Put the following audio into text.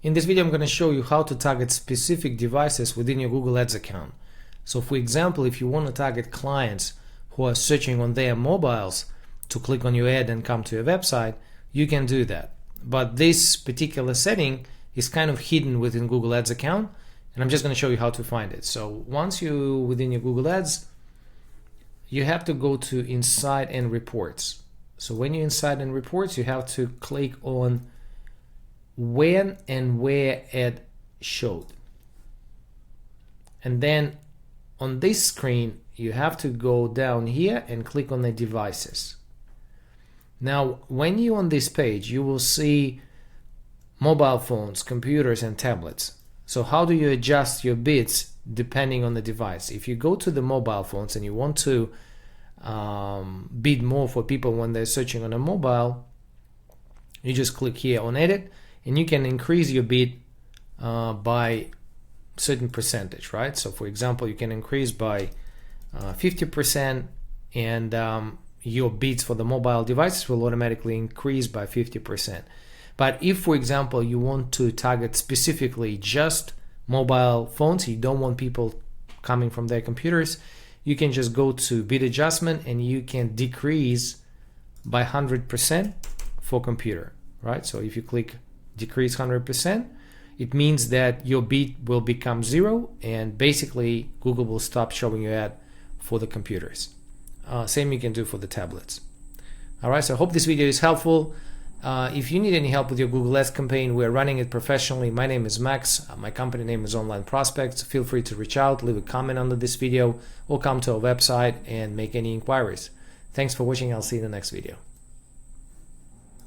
In this video, I'm going to show you how to target specific devices within your Google Ads account. So for example, if you want to target clients who are searching on their mobiles to click on your ad and come to your website, you can do that. But this particular setting is kind of hidden within Google Ads account, and I'm just going to show you how to find it. So once you're within your Google Ads, you have to go to Insight and Reports. So when you're inside in Reports, you have to click on when and where ad showed. And then on this screen, you have to go down here and click on the devices. Now, when you're on this page, you will see mobile phones, computers, and tablets. So how do you adjust your bids depending on the device? If you go to the mobile phones and you want to bid more for people when they're searching on a mobile, you just click here on edit, and you can increase your bid by certain percentage, right? So for example, you can increase by 50%, and your bids for the mobile devices will automatically increase by 50%. But if, for example, you want to target specifically just mobile phones, you don't want people coming from their computers, you can just go to bid adjustment and you can decrease by 100% for computer, right? So if you click decrease 100%, it means that your bid will become zero, and basically Google will stop showing you ad for the computers. Same you can do for the tablets. All right, so I hope this video is helpful. If you need any help with your Google Ads campaign, we're running it professionally. My name is Max. My company name is Online Prospects. Feel free to reach out, leave a comment under this video, or come to our website and make any inquiries. Thanks for watching. I'll see you in the next video.